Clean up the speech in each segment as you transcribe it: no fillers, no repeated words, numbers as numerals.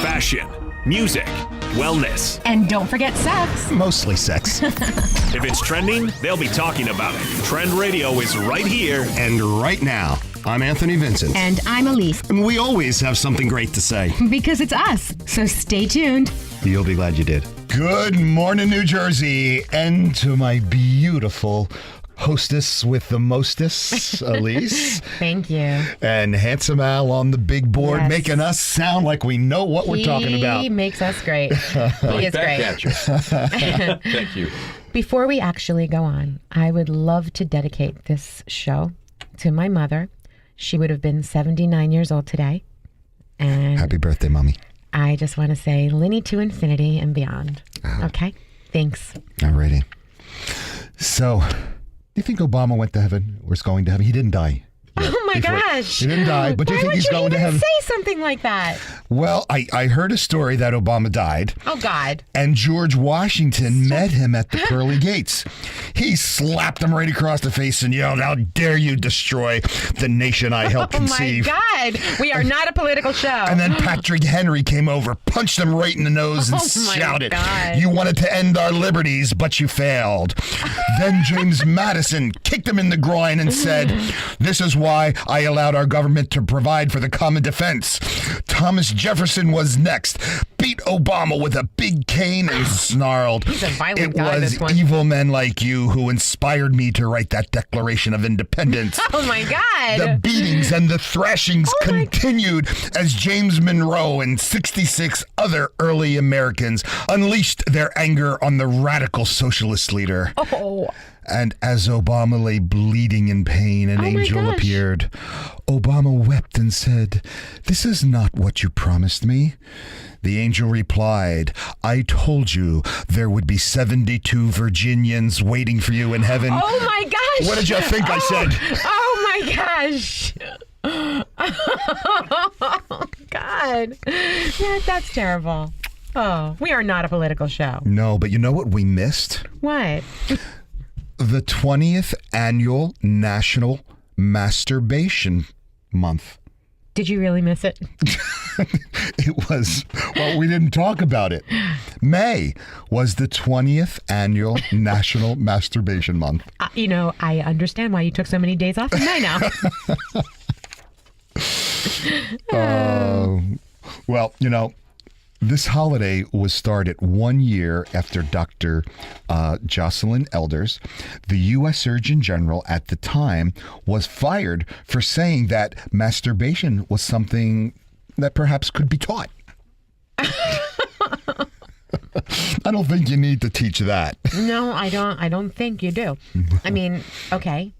fashion, music, wellness. And don't forget sex. Mostly sex. If it's trending, they'll be talking about it. Trend Radio is right here. And right now, I'm Anthony Vincent. And I'm Elise. And we always have something great to say. Because it's us. So stay tuned. You'll be glad you did. Good morning, New Jersey. And to my beautiful hostess with the mostest, Elise. Thank you. And Handsome Al on the big board, Yes. making us sound like we know what we're talking about. He makes us great. He is great. Thank you. Before we actually go on, I would love to dedicate this show to my mother. She would have been 79 years old today. And Happy birthday, Mommy. I just want to say Linny to infinity and beyond. Okay? Thanks. Alrighty. So, do you think Obama went to heaven or is going to heaven? He didn't die. Oh my Before- gosh. He didn't die, but do you Why think would he's you going to even heaven? say something like that? Well, I heard a story that Obama died. Oh, God. And George Washington met him at the pearly gates. He slapped him right across the face and yelled, "How dare you destroy the nation I helped conceive." Oh, my God. We are not a political show. And then Patrick Henry came over, punched him right in the nose and Oh, my shouted, God. "You wanted to end our liberties, but you failed." Then James Madison kicked him in the groin and said, "This is why I allowed our government to provide for the common defense." Thomas Jefferson was next, beat Obama with a big cane and snarled, He's a violent "It guy, was this one." evil men like you who inspired me to write that Declaration of Independence." Oh, my God. The beatings and the thrashings Oh, my- continued as James Monroe and 66 other early Americans unleashed their anger on the radical socialist leader. Oh. And as Obama lay bleeding in pain, an Oh, my angel gosh. appeared. Obama wept and said, "This is not what you promised me." The angel replied, "I told you there would be 72 Virginians waiting for you in heaven." Oh, my gosh. What did you think I said? Oh, my gosh. Oh, God. Yeah, that's terrible. Oh, we are not a political show. No, but you know what we missed? What? The 20th annual National Masturbation Month. Did you really miss it? It was, well, we didn't talk about it. May was the 20th annual National Masturbation Month. I understand why you took so many days off in May now. Well, this holiday was started 1 year after Dr. Jocelyn Elders, the U.S. Surgeon General at the time, was fired for saying that masturbation was something that perhaps could be taught. I don't think you need to teach that. No, I don't think you do. I mean, okay.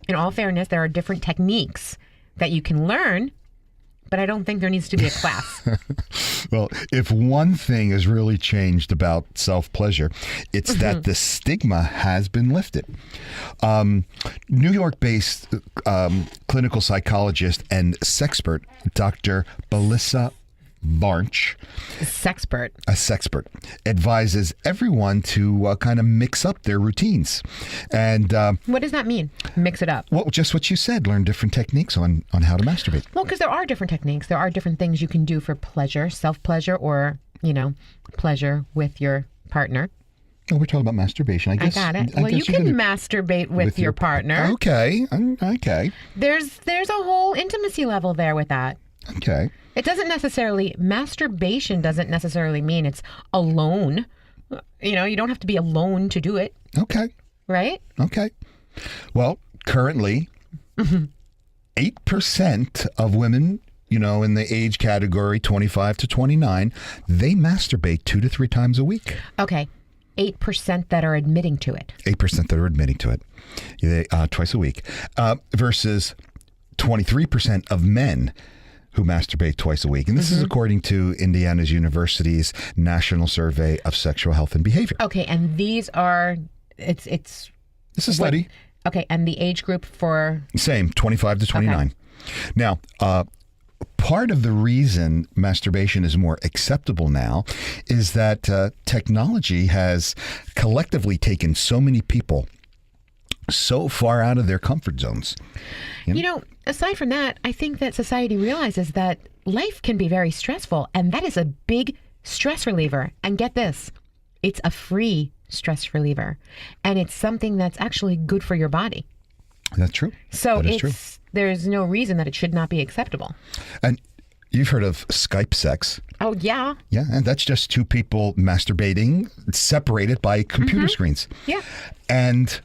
In all fairness, there are different techniques that you can learn, but I don't think there needs to be a class. Well, if one thing has really changed about self-pleasure, it's that the stigma has been lifted. New York-based clinical psychologist and sexpert, Dr. Belissa Barnch, Sexpert. a sexpert, advises everyone to kind of mix up their routines. And, What does that mean? Mix it up. well, just what you said, learn different techniques on how to masturbate. Well, because there are different techniques. There are different things you can do for pleasure, self-pleasure, or, pleasure with your partner. Oh, we're talking about masturbation. I guess. I got it. I Well, you guess you're can gonna- masturbate with your partner. Okay. Okay. There's a whole intimacy level there with that. Okay. It doesn't necessarily, masturbation doesn't necessarily mean it's alone. You don't have to be alone to do it, Okay. right? Okay. Well, currently, 8% of women, in the age category 25 to 29, they masturbate 2 to 3 times a week. Okay. 8% that are admitting to it. 8% that are admitting to it twice a week versus 23% of men who masturbate twice a week. And this is according to Indiana's University's National Survey of Sexual Health and Behavior. Okay, and these are, it's It's a study. okay, and the age group for, Same, 25 to 29. Now, part of the reason masturbation is more acceptable now is that technology has collectively taken so many people so far out of their comfort zones. aside from that, I think that society realizes that life can be very stressful, and that is a big stress reliever. And get this, it's a free stress reliever, and it's something that's actually good for your body. That's true. So that is true. There's no reason that it should not be acceptable. And you've heard of Skype sex. Oh, yeah. Yeah, and that's just two people masturbating separated by computer screens. Yeah. And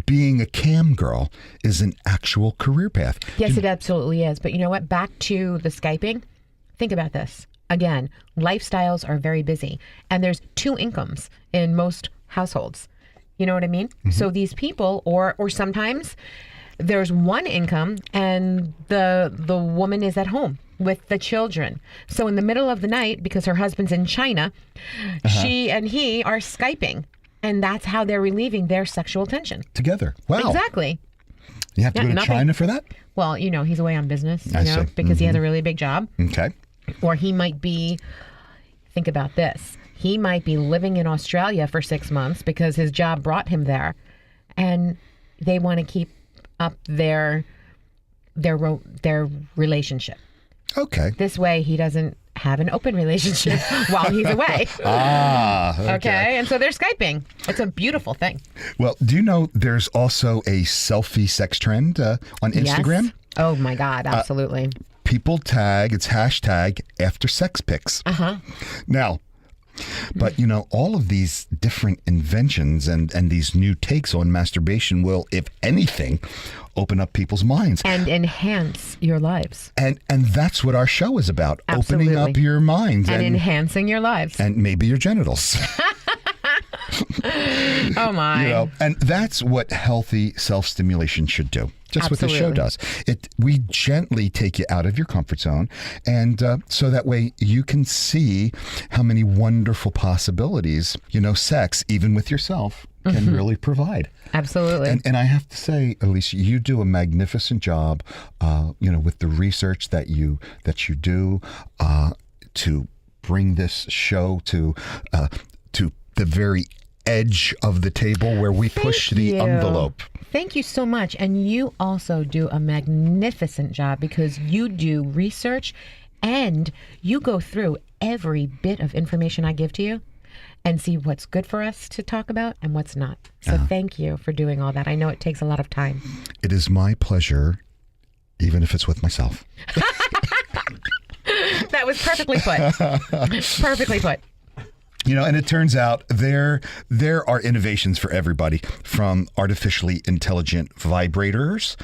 being a cam girl is an actual career path. Yes, it absolutely is. But you know what? Back to the Skyping. Think about this. Again, lifestyles are very busy, and there's two incomes in most households. You know what I mean? So these people, or sometimes there's one income, and the woman is at home with the children. So in the middle of the night, because her husband's in China, she and he are Skyping, and that's how they're relieving their sexual tension. Together. Wow. Exactly. You have to go to nothing- China for that? Well, he's away on business, I see. because he has a really big job. Okay. Or he might be, think about this, he might be living in Australia for 6 months because his job brought him there. And they want to keep up their relationship. Okay. This way he doesn't have an open relationship while he's away. Okay. And so they're Skyping. It's a beautiful thing. Well, do you know there's also a selfie sex trend on Instagram? Yes. Oh my God, absolutely. People tag, it's hashtag after sex pics. Now, but all of these different inventions and these new takes on masturbation will, if anything, open up people's minds. And enhance your lives. And that's what our show is about. Absolutely. Opening up your mind. And enhancing your lives. And maybe your genitals. Oh my. And that's what healthy self-stimulation should do. Just what the show Absolutely. does. We gently take you out of your comfort zone, and so that way you can see how many wonderful possibilities, sex, even with yourself, can really provide. Absolutely. And I have to say, Alicia, you do a magnificent job, with the research that you do to bring this show to the very edge of the table where we push the envelope. Thank you so much. And you also do a magnificent job because you do research and you go through every bit of information I give to you and see what's good for us to talk about and what's not. So thank you for doing all that. I know it takes a lot of time. It is my pleasure, even if it's with myself. That was perfectly put. Perfectly put. And it turns out there are innovations for everybody, from artificially intelligent vibrators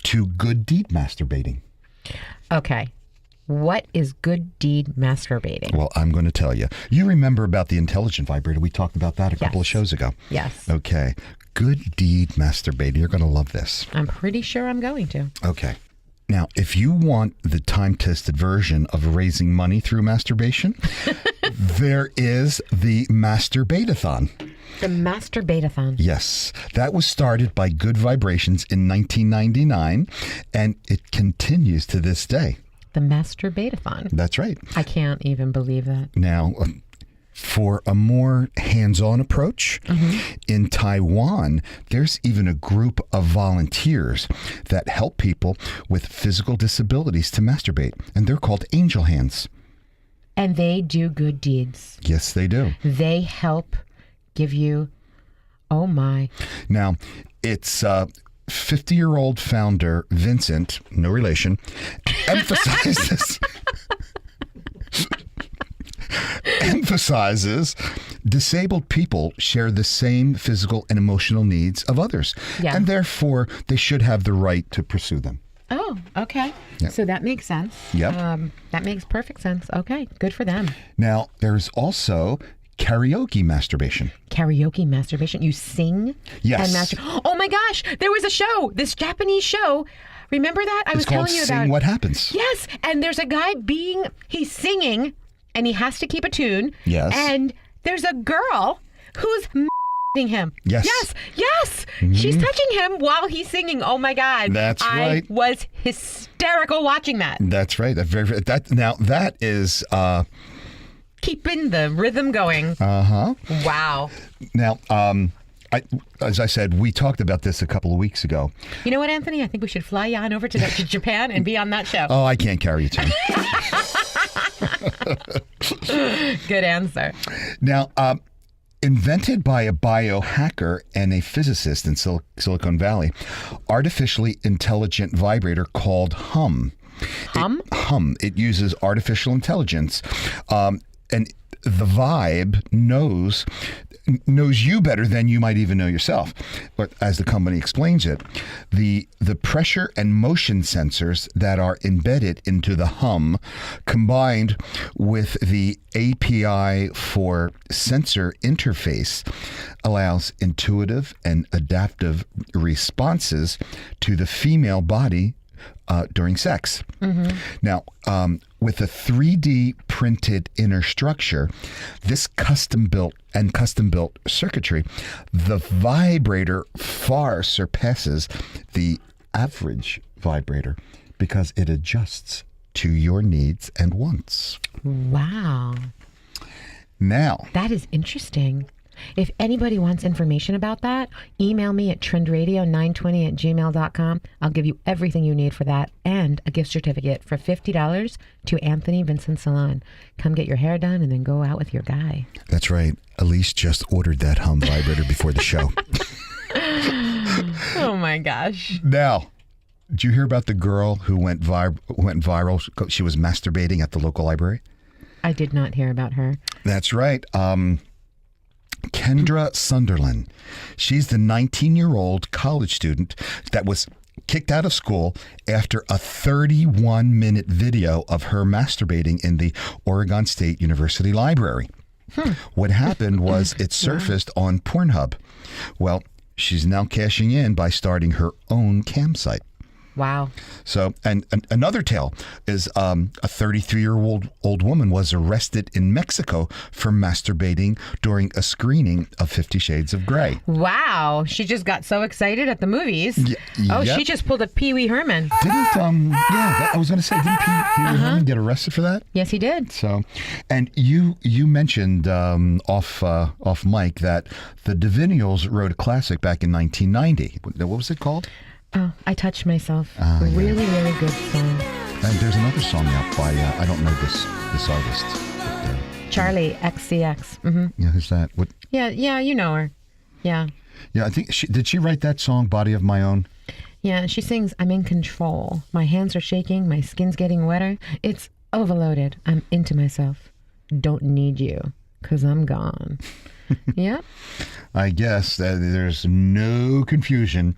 to good deed masturbating. Okay. What is good deed masturbating? Well, I'm going to tell you. You remember about the intelligent vibrator? We talked about that a couple of shows ago. Yes. Okay. Good deed masturbating. You're going to love this. I'm pretty sure I'm going to. Okay. Now, if you want the time-tested version of raising money through masturbation, there is the Masturbate-a-thon. The Masturbate-a-thon. Yes. That was started by Good Vibrations in 1999, and it continues to this day. The Masturbate-a-thon. That's right. I can't even believe that. Now, for a more hands-on approach, in Taiwan, there's even a group of volunteers that help people with physical disabilities to masturbate, and they're called Angel Hands. And they do good deeds. Yes, they do. They help give you, oh my. Now, it's 50-year-old founder Vincent, no relation, emphasizes disabled people share the same physical and emotional needs of others. Yeah. And therefore, they should have the right to pursue them. Oh, okay. Yep. So that makes sense. Yep. That makes perfect sense. Okay, good for them. Now, there's also karaoke masturbation. Karaoke masturbation. You sing Yes. and Oh my gosh, there was a show, this Japanese show. Remember that? I was telling you It's about called Sing What Happens. Yes, and there's a guy he's singing and he has to keep a tune. Yes. And there's a girl who's him. Yes. Yes. Yes. She's touching him while he's singing. Oh my God. That's right. I was hysterical watching that. That's right. That is Keeping the rhythm going. uh-huh. Wow. Now, as I said, we talked about this a couple of weeks ago. You know what, Anthony? I think we should fly you on over to Japan and be on that show. Oh, I can't carry you, Tim. Good answer. Now, invented by a biohacker and a physicist in Silicon Valley, artificially intelligent vibrator called Hum. Hum? It uses artificial intelligence, and the Vibe knows you better than you might even know yourself. But as the company explains it, the pressure and motion sensors that are embedded into the Hum, combined with the API for sensor interface, allows intuitive and adaptive responses to the female body during sex. Now, with a 3D printed inner structure, this custom built circuitry, the vibrator far surpasses the average vibrator because it adjusts to your needs and wants. Wow. Now, That is interesting. If anybody wants information about that, email me at trendradio920@gmail.com. I'll give you everything you need for that and a gift certificate for $50 to Anthony Vincent Salon. Come get your hair done and then go out with your guy. that's right. Elise just ordered that Hum vibrator before the show. Oh my gosh. Now, did you hear about the girl who went viral? She was masturbating at the local library. I did not hear about her. That's right. Kendra Sunderland. She's the 19-year-old college student that was kicked out of school after a 31-minute video of her masturbating in the Oregon State University Library. What happened was it surfaced on Pornhub. Well, she's now cashing in by starting her own campsite. Wow. So, and another tale is a 33-year-old woman was arrested in Mexico for masturbating during a screening of 50 Shades of Grey. Wow. She just got so excited at the movies. Oh, yep. she just pulled a Pee Wee Herman. I was going to say, didn't Pee Wee Herman get arrested for that? Yes, he did. So, and you mentioned off mic that the Divinyls wrote a classic back in 1990. What was it called? Oh, I Touched Myself. Yeah. Really, really good song. And there's another song out by I don't know this artist. But, Charlie XCX. Mm-hmm. yeah, who's that? What? Yeah, you know her. Yeah. Yeah, I think did she write that song, Body of My Own? Yeah, she sings, I'm in control. My hands are shaking. My skin's getting wetter. It's overloaded. I'm into myself. Don't need you, 'cause I'm gone. Yeah. I guess that there's no confusion.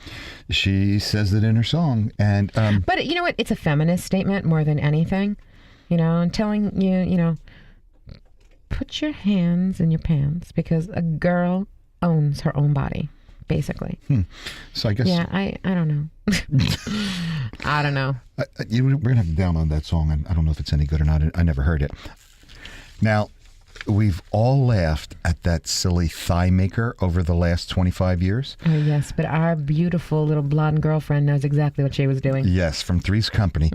She says it in her song. And But you know what? It's a feminist statement more than anything. You know, and telling you, put your hands in your pants because a girl owns her own body, basically. so I guess Yeah, I don't know. I don't know. we're going to have to download that song. And I don't know if it's any good or not. I never heard it. Now, we've all laughed at that silly thigh maker over the last 25 years. Oh, yes, but our beautiful little blonde girlfriend knows exactly what she was doing. Yes, from Three's Company.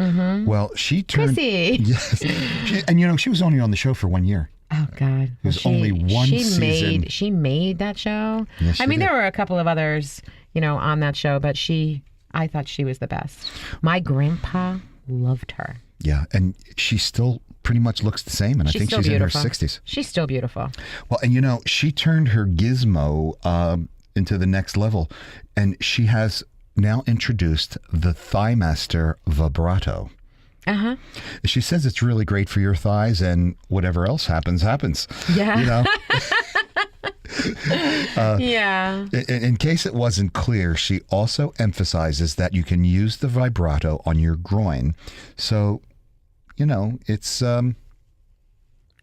Well, she turned... Chrissy! Yes. And, she was only on the show for 1 year. Oh, God. It was only one season. She made that show. Yes, I mean, she there did. were a couple of others, on that show, but I thought she was the best. My grandpa loved her. Yeah, and she still pretty much looks the same, and I think she's beautiful. in her 60s. She's still beautiful. Well, and she turned her gizmo into the next level, and she has now introduced the ThighMaster Vibrato. Uh-huh. She says it's really great for your thighs, and whatever else happens. Yeah. Yeah. In case it wasn't clear, she also emphasizes that you can use the vibrato on your groin. So, it's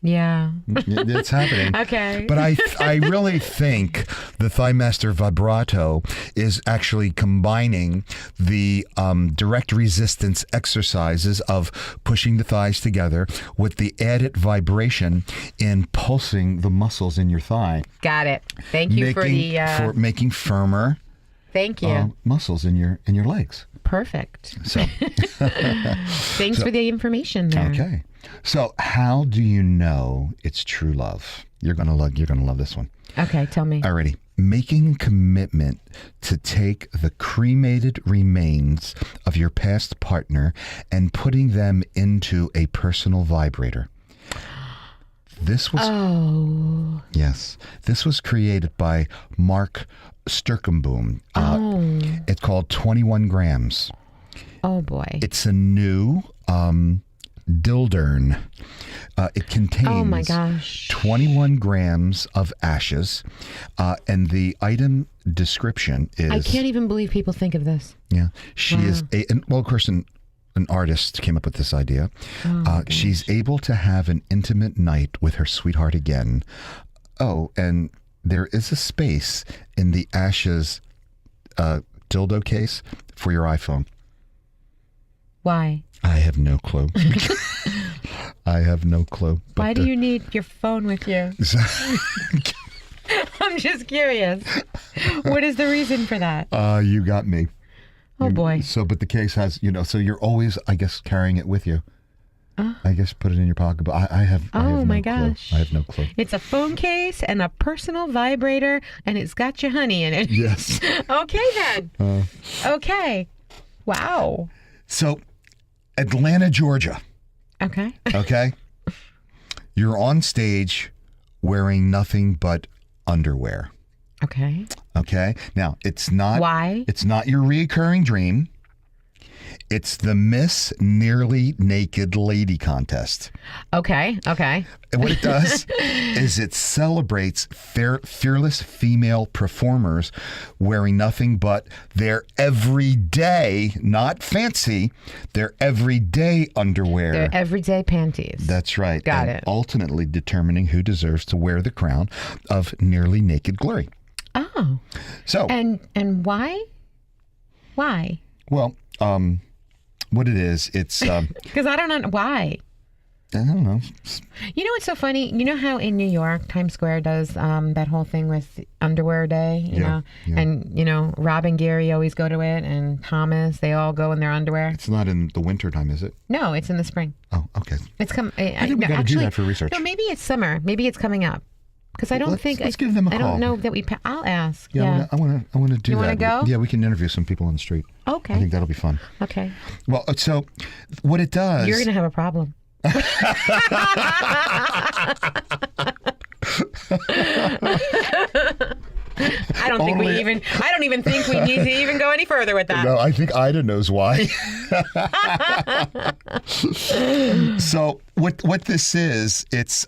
Yeah. it's happening. Okay. But I really think the ThighMaster Vibrato is actually combining the direct resistance exercises of pushing the thighs together with the added vibration in pulsing the muscles in your thigh. Got it. Thank you for making firmer Thank you. muscles in your legs. Perfect. So Thanks for the information there. okay. So how do you know it's true love? You're gonna love this one. Okay, tell me. Alrighty. making a commitment to take the cremated remains of your past partner and putting them into a personal vibrator. This was yes. This was created by Mark Sturkenboom. It's called 21 grams. Oh boy. It's a new Dildern. It contains Oh my gosh. 21 grams of ashes, and the item description is. I can't even believe people think of this. Yeah, she is of course, an artist came up with this idea. She's able to have an intimate night with her sweetheart again. Oh, and there is a space in the ashes dildo case for your iPhone. Why? I have no clue. I have no clue. Why do you need your phone with you? I'm just curious. What is the reason for that? You got me. Oh boy. So, but the case has, so you're always, I guess, carrying it with you. I guess put it in your pocket. But I have. I have my no clue. gosh. I have no clue. It's a phone case and a personal vibrator, and it's got your honey in it. Yes. Okay then. Okay. Wow. So, Atlanta, Georgia. Okay. Okay. You're on stage wearing nothing but underwear. Okay. Okay. Now, it's not. Why? It's not your reoccurring dream. It's the Miss Nearly Naked Lady contest. Okay. Okay. And what it does is it celebrates fearless female performers wearing nothing but their everyday, not fancy, their everyday underwear. They're everyday panties. That's right. Got and it. Ultimately determining who deserves to wear the crown of nearly naked glory. Oh. So. And why? Why? Well, what it is, it's. Because I don't know why. I don't know. You know what's so funny? You know how in New York, Times Square does that whole thing with Underwear Day, you know? Yeah. And, Rob and Gary always go to it, and Thomas, they all go in their underwear. It's not in the winter time, is it? No, it's in the spring. Oh, okay. It's come. I think we got to do that for research. No, maybe it's summer. Maybe it's coming up. Because I don't think. Let's give them a I call. don't know that we. I'll ask. Yeah, I want to do that. You wanna go? Yeah, we can interview some people on the street. Okay. I think that'll be fun. Okay. Well, so what it does. You're going to have a problem. I don't even think we need to even go any further with that. No, I think Ida knows why. So what this is, it's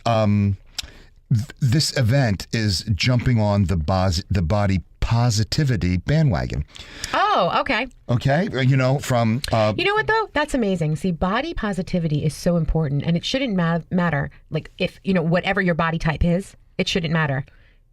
this event is jumping on the body positivity bandwagon. Oh, okay. Okay, from You know what though? That's amazing. See, body positivity is so important, and it shouldn't matter. Like if whatever your body type is, it shouldn't matter.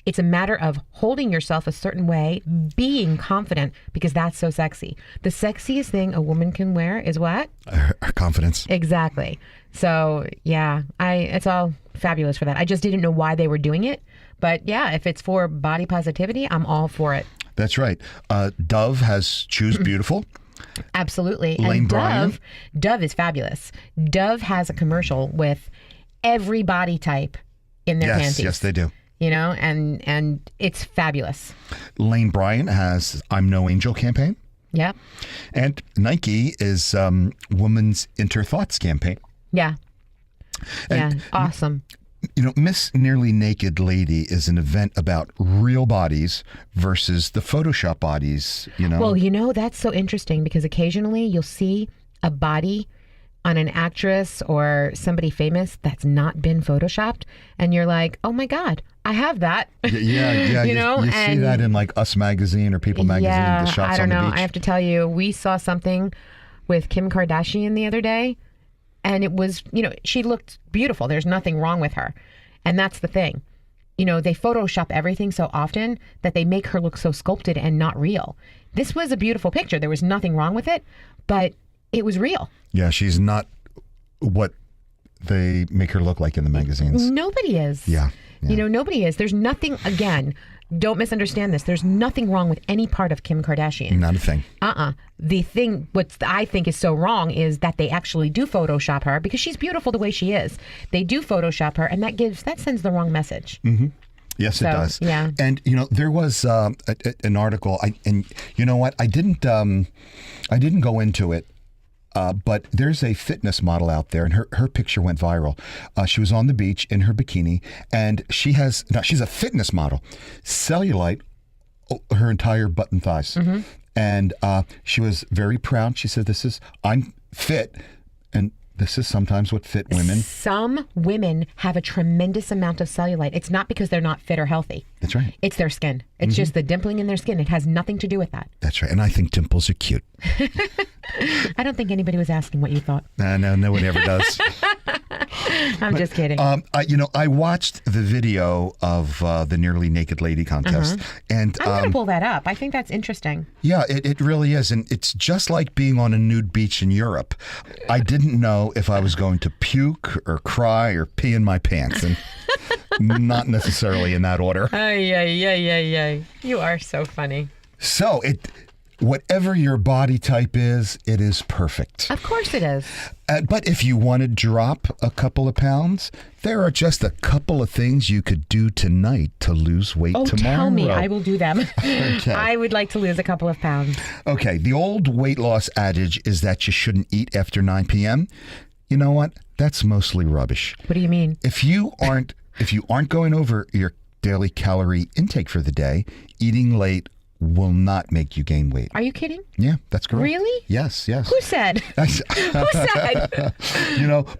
It's a matter of holding yourself a certain way, being confident, because that's so sexy. The sexiest thing a woman can wear is what? her confidence. Exactly. So yeah, it's all fabulous for that. I just didn't know why they were doing it, but yeah, if it's for body positivity, I'm all for it. That's right. Dove has Choose Beautiful. Absolutely. Lane and Bryant. Dove is fabulous. Dove has a commercial with every body type in their panties. Yes, they do. And it's fabulous. Lane Bryant has I'm No Angel campaign. Yep. And Nike is Women's Inner Thoughts campaign. Yeah. And, yeah. Awesome. Miss Nearly Naked Lady is an event about real bodies versus the Photoshop bodies, Well, that's so interesting because occasionally you'll see a body on an actress or somebody famous that's not been Photoshopped, and you're like, oh my God, I have that. Yeah. You see that in like Us Magazine or People Magazine, yeah, the shots I don't on know. the beach. I have to tell you, we saw something with Kim Kardashian the other day, and it was, she looked beautiful. There's nothing wrong with her. And that's the thing. They Photoshop everything so often that they make her look so sculpted and not real. This was a beautiful picture. There was nothing wrong with it, but it was real. Yeah, she's not what they make her look like in the magazines. Nobody is. Yeah. Nobody is. There's nothing, again, don't misunderstand this. There's nothing wrong with any part of Kim Kardashian. Not a thing. The thing, what I think is so wrong is that they actually do Photoshop her because she's beautiful the way she is. They do Photoshop her, and that sends the wrong message. Mm-hmm. Yes, it So, does. yeah. And there was an article. And you know what? I didn't go into it. But there's a fitness model out there, and her picture went viral. She was on the beach in her bikini, and she's a fitness model, cellulite, her entire butt and thighs. Mm-hmm. And she was very proud. She said, I'm fit, and this is sometimes what fit women. Some women have a tremendous amount of cellulite. It's not because they're not fit or healthy. That's right. It's their skin. It's just the dimpling in their skin. It has nothing to do with that. That's right. And I think dimples are cute. I don't think anybody was asking what you thought. No one ever does. I'm just kidding. I watched the video of the Nearly Naked Lady contest, and I'm going to pull that up. I think that's interesting. yeah, it really is, and it's just like being on a nude beach in Europe. I didn't know if I was going to puke or cry or pee in my pants, and not necessarily in that order. Ay. You are so funny. So whatever your body type is, it is perfect. Of course it is. But if you want to drop a couple of pounds, there are just a couple of things you could do tonight to lose weight Oh, tomorrow. tell me. I will do them. Okay. I would like to lose a couple of pounds. Okay, the old weight loss adage is that you shouldn't eat after 9 p.m. You know what? That's mostly rubbish. What do you mean? If you aren't going over your daily calorie intake for the day, eating late will not make you gain weight. Are you kidding? Yeah, that's correct. Really? Yes. Who said? Who said?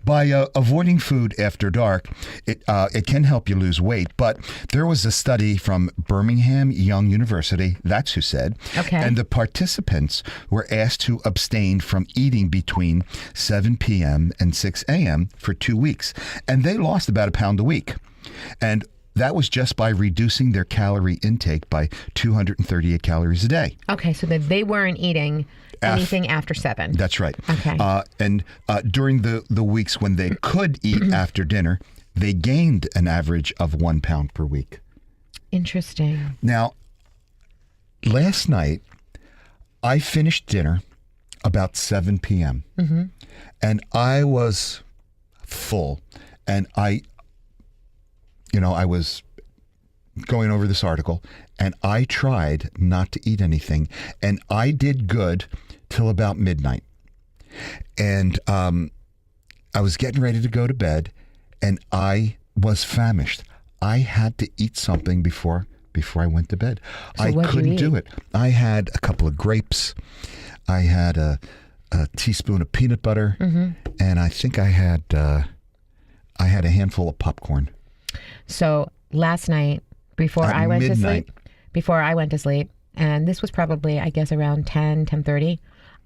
By avoiding food after dark, it can help you lose weight. But there was a study from Birmingham Young University, that's who said, Okay. and the participants were asked to abstain from eating between 7 p.m. and 6 a.m. for 2 weeks. And they lost about a pound a week. And that was just by reducing their calorie intake by 238 calories a day. Okay, so that they weren't eating anything after 7. That's right. Okay. And during the weeks when they could eat after dinner, they gained an average of 1 pound per week. Interesting. Now, last night, I finished dinner about 7 p.m. And I was full. And I was going over this article, and I tried not to eat anything, and I did good till about midnight. And I was getting ready to go to bed, and I was famished. I had to eat something before I went to bed. So I what'd you couldn't do eat? it. I had a couple of grapes. I had a teaspoon of peanut butter, and I think I had a handful of popcorn. So last night, before At I went midnight. to sleep, and this was probably, I guess, around 10:30,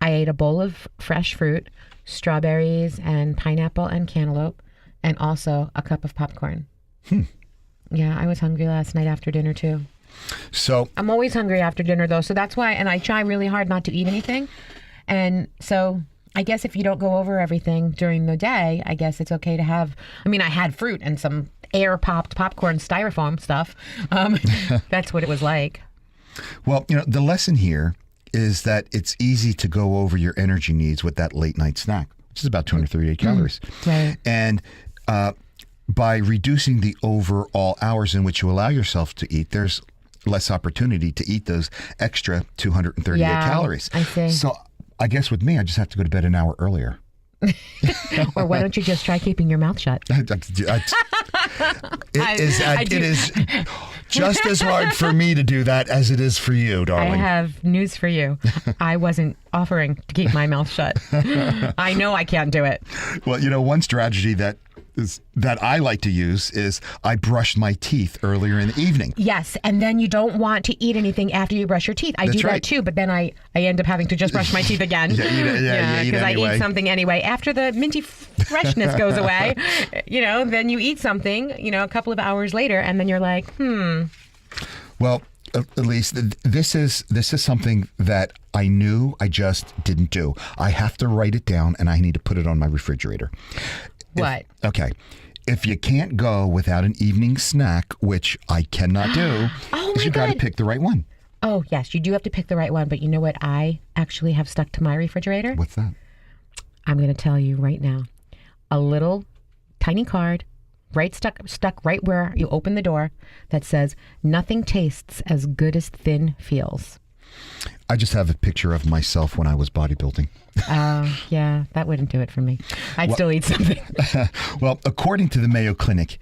I ate a bowl of fresh fruit, strawberries and pineapple and cantaloupe, and also a cup of popcorn. Yeah, I was hungry last night after dinner too. So I'm always hungry after dinner though, so that's why, and I try really hard not to eat anything. And so I guess if you don't go over everything during the day, I guess it's okay to have, I had fruit and some air popped popcorn styrofoam stuff. That's what it was like. Well, the lesson here is that it's easy to go over your energy needs with that late night snack, which is about 238 calories. Right. And by reducing the overall hours in which you allow yourself to eat, there's less opportunity to eat those extra 238 calories. I see. So I guess with me, I just have to go to bed an hour earlier. Or why don't you just try keeping your mouth shut? It is just as hard for me to do that as it is for you, I darling. have news for you. I wasn't offering to keep my mouth shut. I know I can't do it. Well, one strategy that I like to use is I brush my teeth earlier in the evening. Yes, and then you don't want to eat anything after you brush your teeth. I That's do right. that too, but then I end up having to just brush my teeth again. You eat because I anyway. eat something anyway. After the minty freshness goes away, then you eat something, a couple of hours later, and then you're like, Well, Elise, this is something that I knew I just didn't do. I have to write it down, and I need to put it on my refrigerator. What? Okay. If you can't go without an evening snack, which I cannot do, Oh, is my you got to God. pick the right one. Oh, yes, you do have to pick the right one. But you know what I actually have stuck to my refrigerator? What's that? I'm going to tell you right now. A little tiny card stuck right where you open the door that says, "Nothing tastes as good as thin feels." I just have a picture of myself when I was bodybuilding. Yeah, that wouldn't do it for me. I'd still eat something. Well, according to the Mayo Clinic,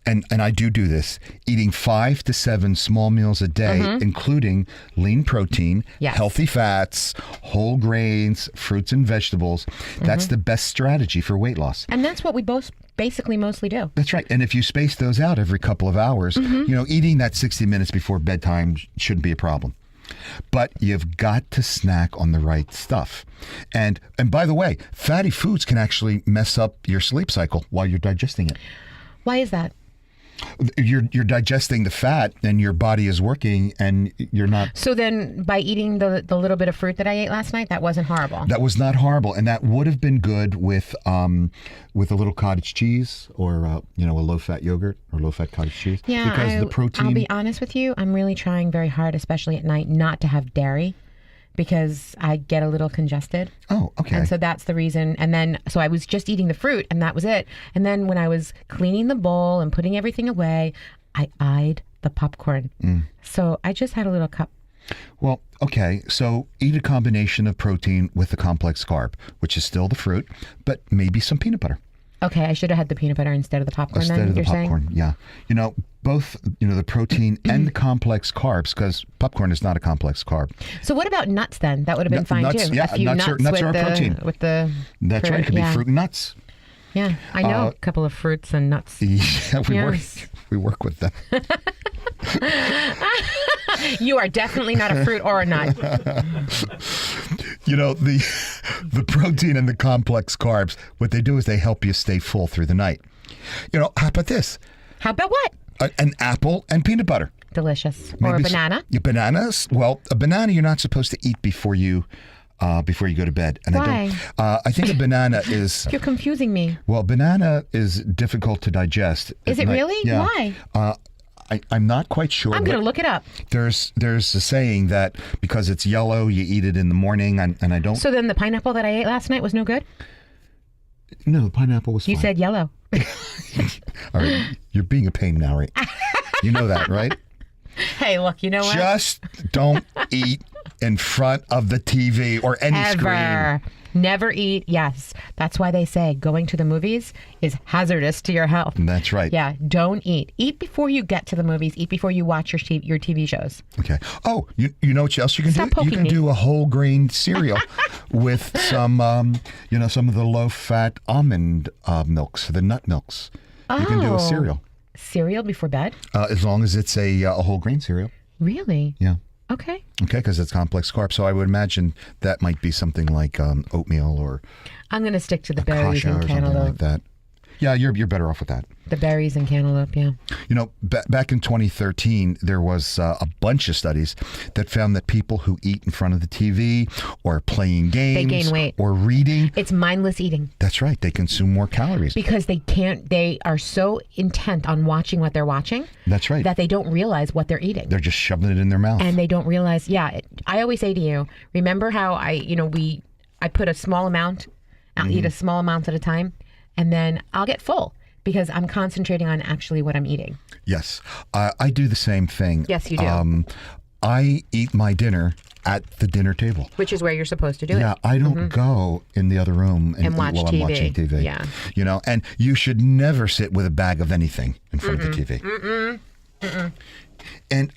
and I do this, eating 5 to 7 small meals a day, including lean protein, Yes. healthy fats, whole grains, fruits and vegetables, that's the best strategy for weight loss. And that's what we both basically mostly do. That's right. And if you space those out every couple of hours, eating that 60 minutes before bedtime shouldn't be a problem. But you've got to snack on the right stuff. And by the way, fatty foods can actually mess up your sleep cycle while you're digesting it. Why is that? You're digesting the fat and your body is working and you're not. So then by eating the little bit of fruit that I ate last night, that wasn't horrible. That was not horrible. And that would have been good with a little cottage cheese or, a low-fat yogurt or low-fat cottage cheese. Yeah, because the protein. I'll be honest with you. I'm really trying very hard, especially at night, not to have dairy because I get a little congested. Oh, okay. And so that's the reason. And then, so I was just eating the fruit and that was it. And then when I was cleaning the bowl and putting everything away, I eyed the popcorn. So I just had a little cup. Well, okay. So eat a combination of protein with the complex carb, which is still the fruit, but maybe some peanut butter. Okay, I should have had the peanut butter instead of the popcorn. Instead then, of the you're popcorn, saying? yeah. Both, the protein and the complex carbs, because popcorn is not a complex carb. So what about nuts then? That would have been fine nuts, too. yeah, a few nuts are with a the, protein. With the That's fruit, right. It could yeah. be fruit and nuts. Yeah, I know a couple of fruits and nuts. Yeah, Yes. we work with them. You are definitely not a fruit or a nut. The protein and the complex carbs, what they do is they help you stay full through the night. How about this? How about what? An apple and peanut butter. Delicious. Or a Maybe banana. Bananas. Well, a banana you're not supposed to eat before you go to bed. And Why? I think a banana is. You're confusing me. Well, banana is difficult to digest. Is at it night. really? Yeah. Why? I'm not quite sure. I'm going to look it up. There's a saying that because it's yellow, you eat it in the morning, and I don't. So then the pineapple that I ate last night was no good? No, the pineapple was fine. You said yellow. All right, you're being a pain now, right? You know that, right? Hey, look, you know what? Just don't eat in front of the TV or any screen. Ever. Never eat. Yes. That's why they say going to the movies is hazardous to your health. That's right. Yeah. Don't eat. Eat before you get to the movies. Eat before you watch your TV shows. Okay. Oh, you know what else you can Stop do? You poking can me. do a whole grain cereal with some, some of the low fat almond milks, the nut milks. You can do a cereal Cereal before bed? as long as it's a whole grain cereal. Really? Yeah. Okay. Okay, because it's complex carb. So I would imagine that might be something like oatmeal or I'm going to stick to the berries kasha and or something cantaloupe. like that. Yeah, you're better off with that. The berries and cantaloupe, yeah. Back in 2013, there was a bunch of studies that found that people who eat in front of the TV or playing games gain weight. or reading, It's mindless eating that's right, they consume more calories. because they are so intent on watching what they're watching That's right. that they don't realize what they're eating. They're just shoving it in their mouth. And they don't realize, I always say to you, remember how I put a small amount, I'll eat a small amount at a time, and then I'll get full because I'm concentrating on actually what I'm eating. Yes. I do the same thing. Yes, you do. I eat my dinner at the dinner table. Which is where you're supposed to do Yeah, it. I don't go in the other room and eat watch while I'm TV. watching TV. Yeah. And you should never sit with a bag of anything in front of the TV. And,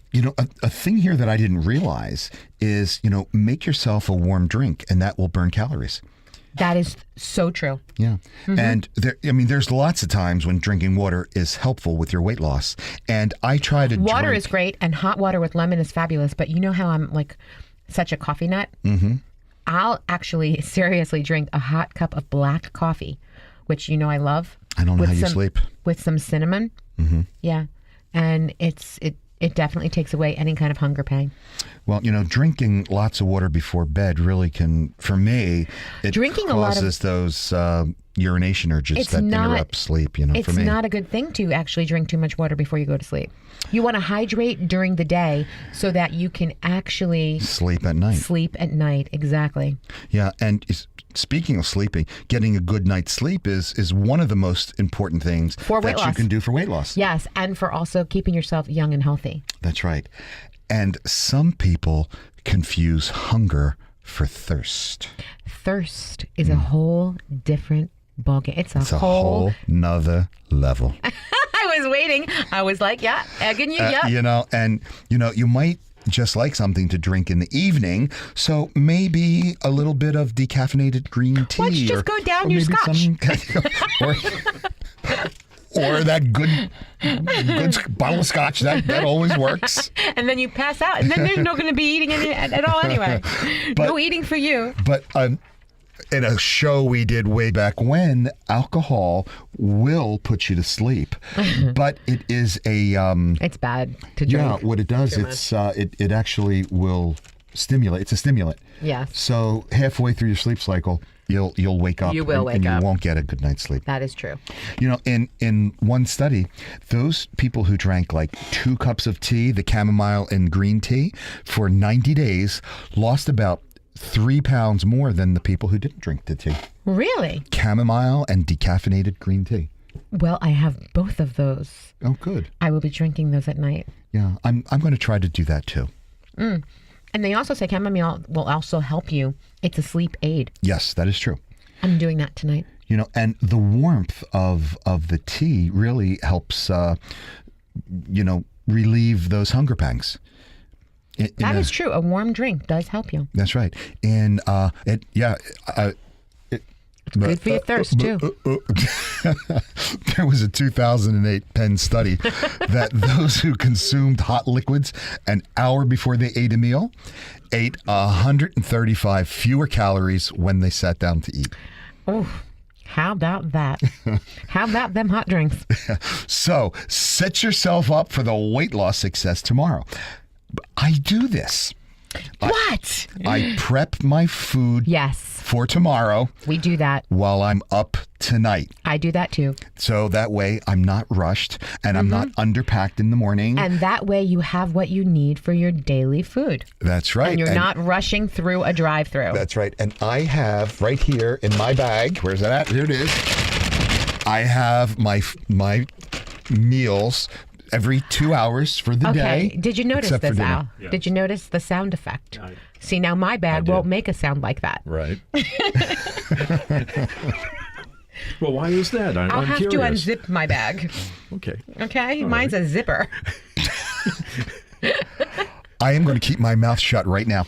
a thing here that I didn't realize is, make yourself a warm drink and that will burn calories. That is so true. Yeah. And there's lots of times when drinking water is helpful with your weight loss. And I try to Water drink. is great and hot water with lemon is fabulous, but you know how I'm like such a coffee nut? Mm-hmm. I'll actually seriously drink a hot cup of black coffee, which I love. I don't know with how you some- sleep. With some cinnamon. Mm-hmm. Yeah. And it definitely takes away any kind of hunger pang. Well, drinking lots of water before bed really can, for me, it Drinking a lot of- causes those urination urges It's that not- interrupt sleep, for It's me. not a good thing to actually drink too much water before you go to sleep. You want to hydrate during the day so that you can actually Sleep at night. sleep at night. Exactly. Yeah, and speaking of sleeping, getting a good night's sleep is one of the most important things For weight that you loss. can do for weight loss. Yes, and for also keeping yourself young and healthy. That's right. And some people confuse hunger for thirst. Thirst is a whole different ballgame. It's It's a whole nother level. I was waiting. I was like, yeah, egging you, yeah. You might just like something to drink in the evening, so maybe a little bit of decaffeinated green tea. Why don't you just go down your maybe scotch? or that good bottle of scotch that always works. And then you pass out, and then there's no going to be eating any, at all anyway. No eating for you. But in a show we did way back when, alcohol will put you to sleep, but it is a It's bad to drink. yeah. What it does, it actually will stimulate. It's a stimulant. Yes, So halfway through your sleep cycle, you'll wake up. You will and wake up. you won't get a good night's sleep. that is true. In one study, those people who drank like 2 cups of tea, the chamomile and green tea, for 90 days, lost about 3 pounds more than the people who didn't drink the tea. Really? Chamomile and decaffeinated green tea. Well, I have both of those. Oh, good. I will be drinking those at night. Yeah, I'm going to try to do that too. And they also say chamomile will also help you. It's a sleep aid. Yes, that is true. I'm doing that tonight. And the warmth of the tea really helps, relieve those hunger pangs. That is true. A warm drink does help you. That's right. And It's good for your thirst, too. There was a 2008 Penn study that those who consumed hot liquids an hour before they ate a meal ate 135 fewer calories when they sat down to eat. Oh, how about that? How about them hot drinks? So set yourself up for the weight loss success tomorrow. I do this. What? I prep my food Yes, for tomorrow we do that. while I'm up tonight. I do that too. So that way I'm not rushed and I'm not underpacked in the morning. And that way you have what you need for your daily food. That's right. And you're not rushing through a drive-through. That's right. And I have right here in my bag, where's that at? Here it is. I have my meals every 2 hours for the day. Okay, did you notice except for this, dinner. Al? Yes. Did you notice the sound effect? See, now my bag did. won't make a sound like that. Right. Well, why is that? I'll I'm have curious. to unzip my bag. Okay. Okay? Mine's a zipper. I am going to keep my mouth shut right now.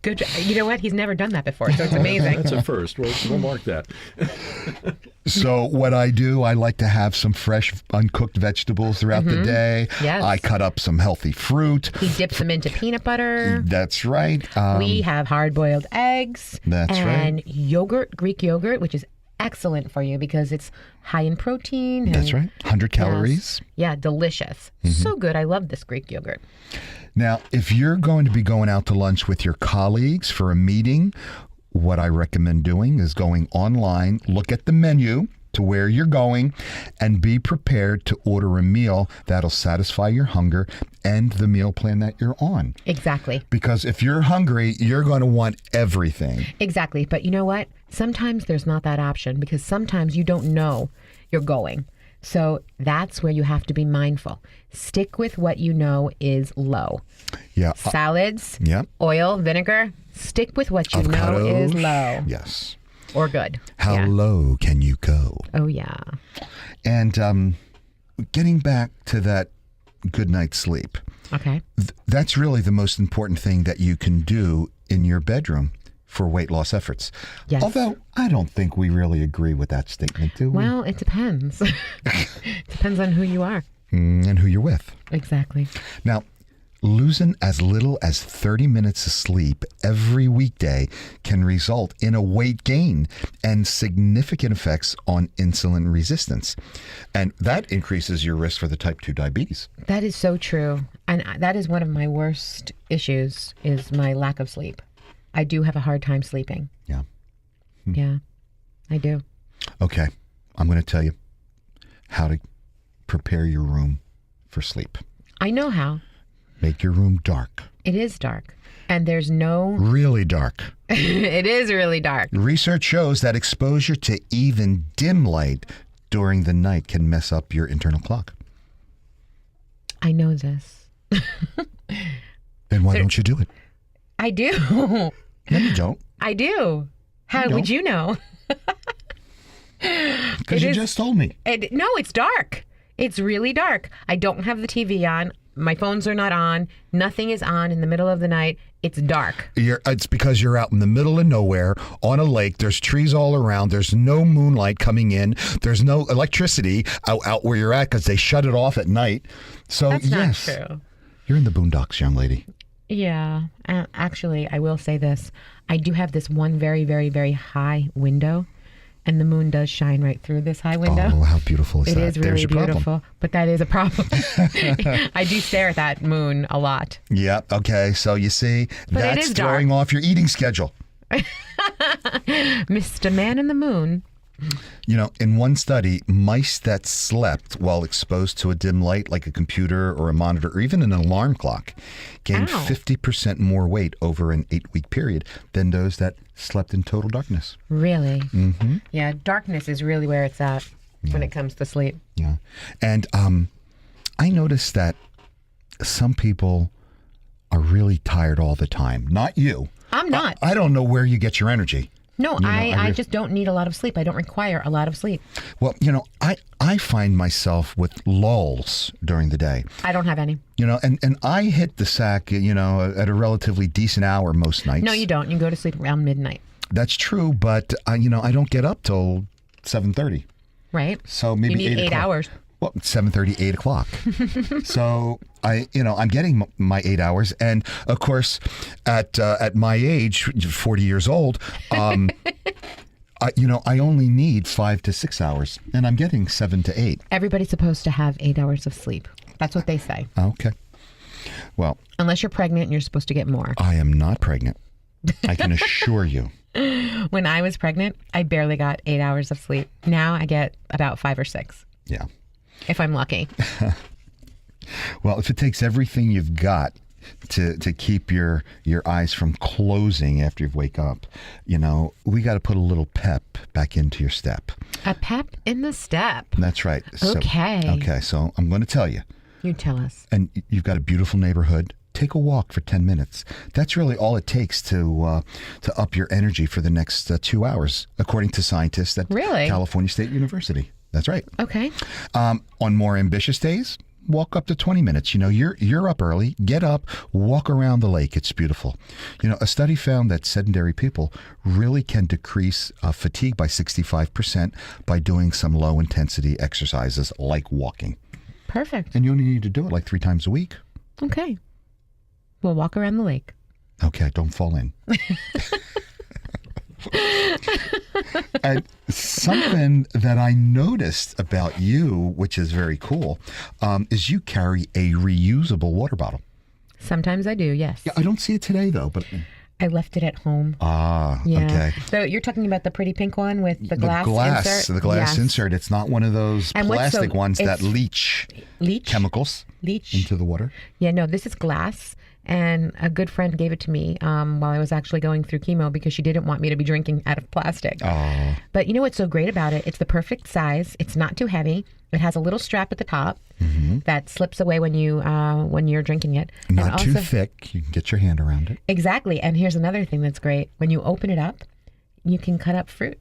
Good. You know what? He's never done that before, so it's amazing. That's a first. We'll mark that. So what I do, I like to have some fresh uncooked vegetables throughout the day. Yes. I cut up some healthy fruit. He dips them into peanut butter. That's right. We have hard-boiled eggs. That's and yogurt, Greek yogurt, which is excellent for you because it's high in protein. And, That's right. 100 Yes. calories. Yeah, delicious. So good. I love this Greek yogurt. Now, if you're going to be going out to lunch with your colleagues for a meeting, what I recommend doing is going online, look at the menu to where you're going, and be prepared to order a meal that'll satisfy your hunger and the meal plan that you're on. Exactly. Because if you're hungry, you're going to want everything. Exactly. But you know what? Sometimes there's not that option because sometimes you don't know you're going. So that's where you have to be mindful. Stick with what you know is low. Yeah. Salads, Yeah. oil, vinegar. Stick with what you know is Avocados. low Yes. or good. How Yeah. low can you go? Oh, yeah. And getting back to that good night's sleep, Okay. that's really the most important thing that you can do in your bedroom for weight loss efforts. Yes. Although I don't think we really agree with that statement, do we? Well, it depends. Depends on who you are. And who you're with. Exactly. Now, losing as little as 30 minutes of sleep every weekday can result in a weight gain and significant effects on insulin resistance. And that increases your risk for the type 2 diabetes. That is so true. And that is one of my worst issues is my lack of sleep. I do have a hard time sleeping. Yeah. Yeah, I do. Okay. I'm going to tell you how to prepare your room for sleep. I know how. Make your room dark. It is dark. And there's no... Really dark. It is really dark. Research shows that exposure to even dim light during the night can mess up your internal clock. I know this. Then why don't you do it? I do. No, you don't. I do. How You would don't. you know? Because It you is- just told me. No, it's dark. It's really dark. I don't have the TV on. My phones are not on. Nothing is on in the middle of the night. It's dark. It's because you're out in the middle of nowhere on a lake. There's trees all around. There's no moonlight coming in. There's no electricity out where you're at because they shut it off at night. So That's not yes, true. you're in the boondocks, young lady. Yeah. Actually, I will say this. I do have this one very, very, very high window, and the moon does shine right through this high window. Oh, how beautiful is It that? is really There's your beautiful, problem. but that is a problem. I do stare at that moon a lot. Yeah. Okay. So you see, But it that's is dark. throwing off your eating schedule. Mr. Man in the Moon. You know, in one study, mice that slept while exposed to a dim light, like a computer or a monitor or even an alarm clock, gained Ow. 50% more weight over an 8-week period than those that slept in total darkness. Really? Mm-hmm. Yeah, darkness is really where it's at when it comes to sleep. Yeah. And I noticed that some people are really tired all the time. Not you. I'm not. I don't know where you get your energy. No, I I just don't need a lot of sleep. I don't require a lot of sleep. Well, you know, I find myself with lulls during the day. I don't have any. You know, and I hit the sack, you know, at a relatively decent hour most nights. No, you don't. You go to sleep around midnight, That's true, but you know, I don't get up till 7:30. right? So maybe you need 8 8 o'clock. hours. Well, 7:30, 8 o'clock. So I'm getting my 8 hours, and of course, at my age, 40 years old, I only need 5 to 6 hours, and I'm getting 7 to 8. Everybody's supposed to have 8 hours of sleep. That's what they say. Okay. Well, Unless you're pregnant and you're supposed to get more. I am not pregnant. I can assure you. When I was pregnant, I barely got 8 hours of sleep. Now I get about 5 or 6, Yeah. if I'm lucky. Well, if it takes everything you've got to keep your eyes from closing after you wake up, you know, we got to put a little pep back into your step. A pep in the step. That's right. Okay. Okay, so I'm going to tell you. You tell us. And you've got a beautiful neighborhood. Take a walk for 10 minutes. That's really all it takes to up your energy for the next 2 hours, according to scientists at Really? California State University. That's right. Okay. On more ambitious days, walk up to 20 minutes. You know, you're up early. Get up, walk around the lake. It's beautiful. You know, a study found that sedentary people really can decrease fatigue by 65% by doing some low intensity exercises like walking. Perfect. And you only need to do it like 3 times a week. Okay. We'll walk around the lake. Okay, don't fall in. And something that I noticed about you, which is very cool, is you carry a reusable water bottle. Sometimes I do, yes. Yeah, I don't see it today though, but I left it at home. yeah. Yeah. Okay. So you're talking about the pretty pink one with the The glass insert? the glass Yes. insert. It's not one of those And what's plastic so- ones that it's- leach Leach? chemicals Leach? into the water. Yeah, no, this is glass. And a good friend gave it to me while I was actually going through chemo because she didn't want me to be drinking out of plastic. Oh, But you know what's so great about it? It's the perfect size. It's not too heavy. It has a little strap at the top that slips away when you're drinking it. And not too also- thick. You can get your hand around it. Exactly. And here's another thing that's great. When you open it up, you can cut up fruit.